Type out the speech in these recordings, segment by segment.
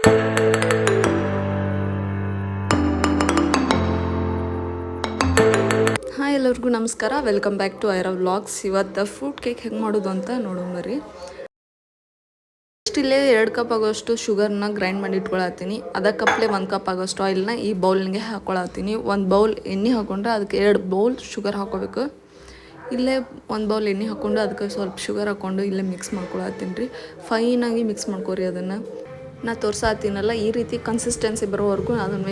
Hi ಎಲ್ಲರಿಗೂ ನಮಸ್ಕಾರ, welcome back to Aira vlogs. ಇವತ್ತು ಫ್ರೂಟ್ ಕೇಕ್ ಹೆಂಗೆ ಮಾಡೋದು ಅಂತ ನೋಡೋಣ ಬರ್ರಿ. ಇಲ್ಲೇ 2 ಕಪ್ ಆಗೋಷ್ಟು ಶುಗರ್ನ ಗ್ರೈಂಡ್ ಮಾಡಿ ಇಟ್ಕೊಳತ್ತೀನಿ. ಅದಕ್ಕಪ್ಲೆ 1 ಕಪ್ ಆಗೋಷ್ಟು ಆಯಿಲ್ನ ಈ ಬೌಲ್ನಿಗೆ ಹಾಕ್ಕೊಳತ್ತೀನಿ. 1 ಬೌಲ್ ಎಣ್ಣೆ ಹಾಕೊಂಡ್ರೆ ಅದಕ್ಕೆ 2 ಬೌಲ್ ಶುಗರ್ ಹಾಕೋಬೇಕು. ಇಲ್ಲೇ 1 ಬೌಲ್ ಎಣ್ಣೆ ಹಾಕ್ಕೊಂಡು ಅದಕ್ಕೆ ಸ್ವಲ್ಪ ಶುಗರ್ ಹಾಕ್ಕೊಂಡು ಇಲ್ಲೇ ಮಿಕ್ಸ್ ಮಾಡ್ಕೊಳತ್ತೀನಿ ರೀ. ಫೈನಾಗಿ ಮಿಕ್ಸ್ ಮಾಡ್ಕೊರಿ. ಅದನ್ನು ನಾ ತೋರ್ಸಾತೀನಲ್ಲ, ಈ ರೀತಿ ಕನ್ಸಿಸ್ಟೆನ್ಸಿ ಬರೋವರೆಗೂ ಅದನ್ನು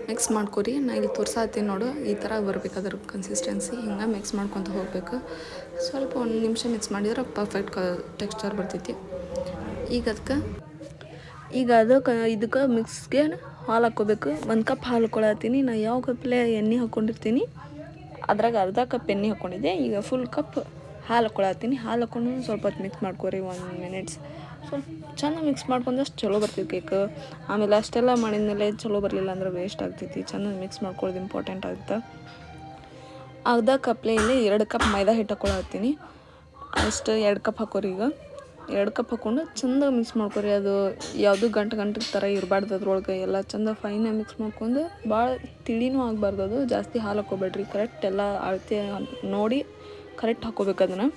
ಮಿಕ್ಸ್ ಮಾಡ್ಕೊರಿ. ನಾ ಇಲ್ಲಿ ತೋರ್ಸಾತೀನಿ ನೋಡು, ಈ ಥರ ಬರ್ಬೇಕು ಅದ್ರ ಕನ್ಸಿಸ್ಟೆನ್ಸಿ. ಹಿಂಗೆ ಮಿಕ್ಸ್ ಮಾಡ್ಕೊತ ಹೋಗ್ಬೇಕು. ಸ್ವಲ್ಪ 1 ನಿಮಿಷ ಮಿಕ್ಸ್ ಮಾಡಿದ್ರೆ ಪರ್ಫೆಕ್ಟ್ ಟೆಕ್ಸ್ಚರ್ ಬರ್ತೈತಿ. ಈಗ ಇದಕ್ಕೆ ಮಿಕ್ಸ್ಗೆ ಹಾಲು ಹಾಕ್ಕೋಬೇಕು. 1 ಕಪ್ ಹಾಲು ಹಾಕ್ಕೊಳತ್ತೀನಿ. ನಾ ಯಾವ ಕಪ್ಲೆ ಎಣ್ಣೆ ಹಾಕ್ಕೊಂಡಿರ್ತೀನಿ ಅದ್ರಾಗ ಅರ್ಧ ಕಪ್ ಎಣ್ಣೆ ಹಾಕ್ಕೊಂಡಿದ್ದೆ. ಈಗ ಫುಲ್ ಕಪ್ ಹಾಲು ಹಾಕ್ಕೊಳತ್ತೀನಿ. ಹಾಲು ಹಾಕ್ಕೊಂಡು ಸ್ವಲ್ಪ ಹೊತ್ತು ಮಿಕ್ಸ್ ಮಾಡ್ಕೊರಿ. 1 ಮಿನಿಟ್ಸ್ ಸ್ವಲ್ಪ ಚೆನ್ನಾಗಿ ಮಿಕ್ಸ್ ಮಾಡ್ಕೊಂಡಷ್ಟು ಚಲೋ ಬರ್ತೈತಿ ಕೇಕ್. ಆಮೇಲೆ ಅಷ್ಟೆಲ್ಲ ಮಾಡಿದ್ಮೇಲೆ ಚಲೋ ಬರಲಿಲ್ಲ ಅಂದ್ರೆ ವೇಸ್ಟ್ ಆಗ್ತೈತಿ. ಚೆನ್ನಾಗಿ ಮಿಕ್ಸ್ ಮಾಡ್ಕೊಳ್ಳೋದು ಇಂಪಾರ್ಟೆಂಟ್ ಆಗುತ್ತೆ. ಅರ್ಧ ಕಪ್ಲೆ ಇಲ್ಲಿ 2 ಕಪ್ ಮೈದಾ ಹಿಟ್ಟು ಹಾಕ್ಕೊಳತ್ತೀನಿ. ಅಷ್ಟು 2 ಕಪ್ ಹಾಕೋರಿ. ಈಗ 2 ಕಪ್ ಹಾಕ್ಕೊಂಡು ಚೆಂದಾಗಿ ಮಿಕ್ಸ್ ಮಾಡ್ಕೊರಿ. ಅದು ಯಾವುದು ಗಂಟು ಥರ ಇರಬಾರ್ದು. ಅದ್ರೊಳಗೆ ಎಲ್ಲ ಚೆಂದ ಫೈನಾಗಿ ಮಿಕ್ಸ್ ಮಾಡ್ಕೊಂಡು, ಭಾಳ ತಿಳಿನೂ ಆಗಬಾರ್ದು. ಅದು ಜಾಸ್ತಿ ಹಾಲು ಹಾಕ್ಕೋಬೇಡ್ರಿ. ಕರೆಕ್ಟ್ ಎಲ್ಲ ಅಳತೆ ನೋಡಿ ಕರೆಕ್ಟ್ ಹಾಕ್ಕೋಬೇಕು. ಅದನ್ನು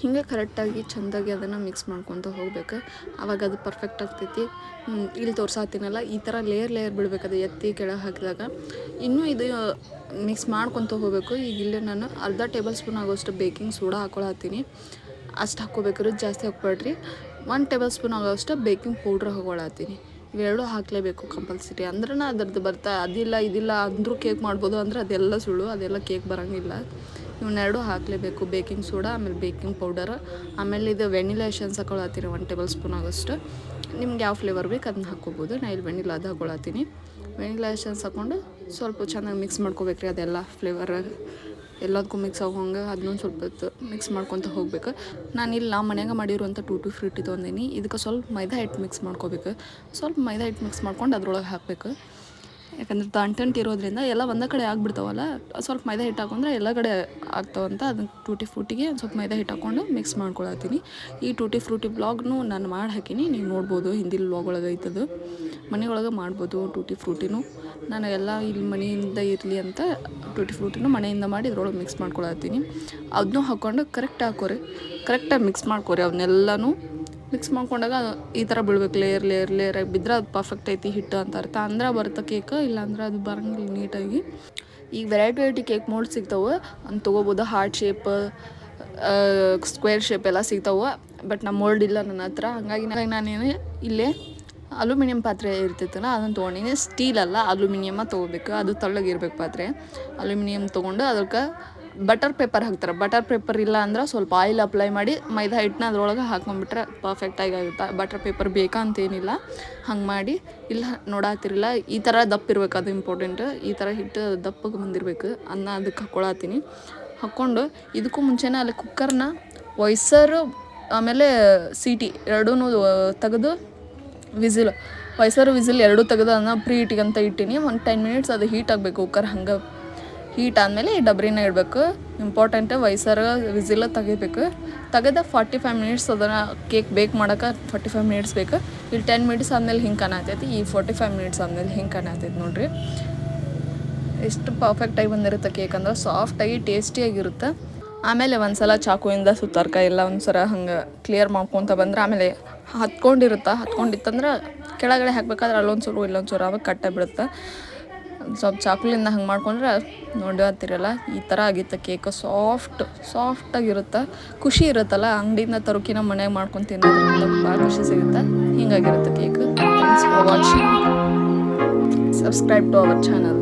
ಹಿಂಗೆ ಕರೆಕ್ಟಾಗಿ ಚೆಂದಾಗಿ ಅದನ್ನು ಮಿಕ್ಸ್ ಮಾಡ್ಕೊತ ಹೋಗ್ಬೇಕು. ಆವಾಗ ಅದು ಪರ್ಫೆಕ್ಟ್ ಆಗ್ತೈತಿ. ಇಲ್ಲಿ ತೋರ್ಸಾತೀನಲ್ಲ, ಈ ಥರ ಲೇಯರ್ ಬಿಡಬೇಕು. ಅದು ಎತ್ತಿ ಕೆಳಗೆ ಹಾಕಿದಾಗ ಇನ್ನೂ ಇದು ಮಿಕ್ಸ್ ಮಾಡ್ಕೊತ ಹೋಗಬೇಕು. ಈಗ ಇಲ್ಲೇ ನಾನು ಅರ್ಧ ಟೇಬಲ್ ಸ್ಪೂನ್ ಆಗೋಷ್ಟು ಬೇಕಿಂಗ್ ಸೋಡಾ ಹಾಕ್ಕೊಳತ್ತೀನಿ. ಅಷ್ಟು ಹಾಕ್ಕೋಬೇಕ್ರಿ, ಜಾಸ್ತಿ ಹಾಕ್ಬೇಡ್ರಿ. 1 ಟೇಬಲ್ ಸ್ಪೂನ್ ಆಗೋಷ್ಟು ಬೇಕಿಂಗ್ ಪೌಡ್ರ್ ಹಾಕ್ಕೊಳತ್ತೀನಿ. ಇವೆರಡೂ ಹಾಕಲೇಬೇಕು ಕಂಪಲ್ಸರಿ. ಅಂದ್ರೆ ಅದ್ರದ್ದು ಅದಿಲ್ಲ ಇದಿಲ್ಲ ಅಂದರೂ ಕೇಕ್ ಮಾಡ್ಬೋದು ಅಂದ್ರೆ ಅದೆಲ್ಲ ಸುಳ್ಳು. ಅದೆಲ್ಲ ಕೇಕ್ ಬರೋಂಗಿಲ್ಲ. ಇವನ್ನೆರಡು ಹಾಕಲೇಬೇಕು. ಬೇಕಿಂಗ್ ಸೋಡಾ, ಆಮೇಲೆ ಬೇಕಿಂಗ್ ಪೌಡರ್, ಆಮೇಲೆ ಇದು ವೆನಿಲಾ ಎಸೆನ್ಸ್ ಹಾಕ್ಕೊಳತ್ತೀನಿ 1 ಟೇಬಲ್ ಸ್ಪೂನ್ ಆಗೋಷ್ಟು. ನಿಮ್ಗೆ ಯಾವ ಫ್ಲೇವರ್ ಬೇಕು ಅದನ್ನ ಹಾಕ್ಕೋಬೋದು. ನಾ ಇಲ್ಲಿ ವೆನಿಲಾ ಅದು ಹಾಕ್ಕೊಳತ್ತೀನಿ. ವೆನಿಲಾ ಎಸೆನ್ಸ್ ಹಾಕ್ಕೊಂಡು ಸ್ವಲ್ಪ ಚೆನ್ನಾಗಿ ಮಿಕ್ಸ್ ಮಾಡ್ಕೋಬೇಕ್ರಿ. ಅದೆಲ್ಲ ಫ್ಲೇವರ್ ಎಲ್ಲದಕ್ಕೂ ಮಿಕ್ಸ್ ಆಗೋಂಗೆ ಅದನ್ನೊಂದು ಸ್ವಲ್ಪ ಹೊತ್ತು ಮಿಕ್ಸ್ ಮಾಡ್ಕೊತ ಹೋಗ್ಬೇಕು. ನಾನಿಲ್ಲಿ ಮನ್ಯಾಗ ಮಾಡಿರುವಂಥ ಟೂಟಿ ಫ್ರೂಟಿ ತೊಗೊಂಡೀನಿ. ಇದಕ್ಕೆ ಸ್ವಲ್ಪ ಮೈದಾ ಹಿಟ್ಟು ಮಿಕ್ಸ್ ಮಾಡ್ಕೋಬೇಕು. ಸ್ವಲ್ಪ ಮೈದಾ ಹಿಟ್ಟು ಮಿಕ್ಸ್ ಮಾಡ್ಕೊಂಡು ಅದ್ರೊಳಗೆ ಹಾಕಬೇಕು. ಯಾಕಂದ್ರೆ ತಂಟು ಇರೋದ್ರಿಂದ ಎಲ್ಲ ಒಂದೇ ಕಡೆ ಆಗಿಬಿಡ್ತಾವಲ್ಲ, ಸ್ವಲ್ಪ ಮೈದಾ ಹಿಟ್ಟು ಹಾಕೊಂಡ್ರೆ ಎಲ್ಲ ಕಡೆ ಆಗ್ತಾವಂತ ಅದನ್ನು ಟೂಟಿ ಫ್ರೂಟಿಗೆ ಸ್ವಲ್ಪ ಮೈದಾ ಹಿಟ್ಟು ಹಾಕ್ಕೊಂಡು ಮಿಕ್ಸ್ ಮಾಡ್ಕೊಳತ್ತೀನಿ. ಈ ಟೂಟಿ ಫ್ರೂಟಿ ಬ್ಲಾಗ್ನು ನಾನು ಮಾಡಿ ಹಾಕೀನಿ, ನೀವು ನೋಡ್ಬೋದು. ಹಿಂದಿ ವ್ಲಾಗ್ ಒಳಗೆ ಐತದು. ಮನೆಯೊಳಗೆ ಮಾಡ್ಬೋದು ಟೂಟಿ ಫ್ರೂಟಿನೂ. ನಾನು ಎಲ್ಲ ಇಲ್ಲಿ ಮನೆಯಿಂದ ಇರಲಿ ಅಂತ ಟೂಟಿ ಫ್ರೂಟಿನೂ ಮನೆಯಿಂದ ಮಾಡಿ ಇದ್ರೊಳಗೆ ಮಿಕ್ಸ್ ಮಾಡ್ಕೊಳತ್ತೀನಿ. ಅದನ್ನೂ ಹಾಕ್ಕೊಂಡು ಕರೆಕ್ಟ್ ಹಾಕೋರಿ. ಕರೆಕ್ಟಾಗಿ ಮಿಕ್ಸ್ ಮಾಡ್ಕೊರಿ. ಅವನ್ನೆಲ್ಲನೂ ಮಿಕ್ಸ್ ಮಾಡ್ಕೊಂಡಾಗ ಈ ಥರ ಬೀಳ್ಬೇಕು. ಲೇಯರ್ ಬಿದ್ದರೆ ಅದು ಪರ್ಫೆಕ್ಟ್ ಐತಿ ಹಿಟ್ಟು ಅಂತ ಅರ್ಥ. ಅಂದ್ರೆ ಬರುತ್ತೆ ಕೇಕ್, ಇಲ್ಲಾಂದ್ರೆ ಅದು ಬರೋಂಗಿಲ್ಲ ನೀಟಾಗಿ. ಈಗ ವೆರೈಟಿ ಕೇಕ್ ಮೋಲ್ಡ್ ಸಿಗ್ತಾವೆ, ಅಂತ ತೊಗೋಬೋದು. ಹಾರ್ಟ್ ಶೇಪ್, ಸ್ಕ್ವೇರ್ ಶೇಪ್ ಎಲ್ಲ ಸಿಗ್ತಾವೆ. ಬಟ್ ನಮ್ಮ ಮೋಲ್ಡ್ ಇಲ್ಲ ನನ್ನ ಹತ್ರ. ಹಾಗಾಗಿ ನಾನೇನು ಇಲ್ಲೇ ಅಲ್ಯೂಮಿನಿಯಂ ಪಾತ್ರೆ ಇರ್ತೈತಲ್ಲ ಅದನ್ನು ತೊಗೊಂಡಿನಿ. ಸ್ಟೀಲ್ ಅಲ್ಲ, ಅಲ್ಯೂಮಿನಿಯಮ ತೊಗೋಬೇಕು. ಅದು ತಳ್ಳಗಿರ್ಬೇಕು ಪಾತ್ರೆ. ಅಲ್ಯೂಮಿನಿಯಂ ತೊಗೊಂಡು ಅದಕ್ಕೆ ಬಟರ್ ಪೇಪರ್ ಹಾಕ್ತಾರೆ. ಬಟರ್ ಪೇಪರ್ ಇಲ್ಲ ಅಂದ್ರೆ ಸ್ವಲ್ಪ ಆಯಿಲ್ ಅಪ್ಲೈ ಮಾಡಿ ಮೈದಾ ಹಿಟ್ಟನ್ನ ಅದ್ರೊಳಗೆ ಹಾಕ್ಕೊಂಡ್ಬಿಟ್ರೆ ಪರ್ಫೆಕ್ಟಾಗಿ ಆಗುತ್ತೆ. ಬಟರ್ ಪೇಪರ್ ಬೇಕಂತೇನಿಲ್ಲ. ಹಂಗೆ ಮಾಡಿ ಇಲ್ಲ ನೋಡಾತಿರಲ್ಲ, ಈ ಥರ ದಪ್ಪ ಇರ್ಬೇಕು. ಅದು ಇಂಪಾರ್ಟೆಂಟ್. ಈ ಥರ ಹಿಟ್ಟು ದಪ್ಪಗೆ ಬಂದಿರಬೇಕು. ಅದಕ್ಕೆ ಹಾಕ್ಕೊಳತ್ತೀನಿ. ಹಾಕ್ಕೊಂಡು ಇದಕ್ಕೂ ಮುಂಚೆನೇ ಅಲ್ಲಿ ಕುಕ್ಕರ್ನ ವೈಸರು ಆಮೇಲೆ ಸೀಟಿ ಎರಡೂ ತೆಗೆದು ವೈಸರು ವಿಸಿಲ್ ಎರಡೂ ತೆಗೆದು ಅದನ್ನ ಪ್ರೀ ಹೀಟಿಗಂತ ಇಟ್ಟೀನಿ. 10 ಮಿನಿಟ್ಸ್ ಅದು ಹೀಟ್ ಆಗಬೇಕು. ಕುಕ್ಕರ್ ಹಂಗೆ ಹೀಟ್ ಆದಮೇಲೆ ಡಬ್ರಿನ ಇಡಬೇಕು. ಇಂಪಾರ್ಟೆಂಟ್. ವೈಸರ್ ವಿಸಿಲ್ ತೆಗಿಬೇಕು. ತೆಗೆದ 45 ಮಿನಿಟ್ಸ್ ಅದನ್ನು ಕೇಕ್ ಬೇಕ್ ಮಾಡೋಕೆ 45 ಮಿನಿಟ್ಸ್ ಬೇಕು. ಇಲ್ಲಿ 10 ಮಿನಿಟ್ಸ್ ಆದಮೇಲೆ ಹಿಂಗೆ ಕಾಣತೈತಿ. ಈ 45 ಮಿನಿಟ್ಸ್ ಆದಮೇಲೆ ಹಿಂಗೆ ಕಾಣತೈತಿ ನೋಡಿರಿ. ಎಷ್ಟು ಪರ್ಫೆಕ್ಟಾಗಿ ಬಂದಿರುತ್ತೆ ಕೇಕ್ ಅಂದ್ರೆ ಸಾಫ್ಟಾಗಿ ಟೇಸ್ಟಿಯಾಗಿರುತ್ತೆ. ಆಮೇಲೆ ಒಂದ್ಸಲ ಚಾಕುವಿಂದ ಸುತ್ತಾರ್ಕಾಯಿ ಎಲ್ಲ ಒಂದ್ಸಲ ಹಂಗೆ ಕ್ಲಿಯರ್ ಮಾಡ್ಕೊತ ಬಂದ್ರೆ ಆಮೇಲೆ ಹತ್ಕೊಂಡಿತ್ತಂದ್ರೆ ಕೆಳಗಡೆ ಹಾಕ್ಬೇಕಾದ್ರೆ ಅಲ್ಲೊಂಚೂರು ಇಲ್ಲೊಂಚೂರು ಆವಾಗ ಕಟ್ಟಾಗ್ಬಿಡುತ್ತೆ. ಸ್ವಲ್ಪ ಚಾಕುಲಿಂದ ಹಂಗೆ ಮಾಡ್ಕೊಂಡ್ರೆ ನೋಡಿ ಹತ್ತಿರಲ್ಲ ಈ ಥರ ಆಗಿತ್ತು ಕೇಕ್. ಸಾಫ್ಟಾಗಿರುತ್ತೆ. ಖುಷಿ ಇರುತ್ತಲ್ಲ, ಅಂಗಡಿಯಿಂದ ತರೋಕಿನ ಮನೆಯಾಗ ಮಾಡ್ಕೊಂಡು ತಿನ್ನೋದ್ರಿಂದ ಭಾಳ ಖುಷಿ ಸಿಗುತ್ತೆ. ಹಿಂಗಾಗಿರುತ್ತೆ cake. Thanks for watching. Subscribe to our channel.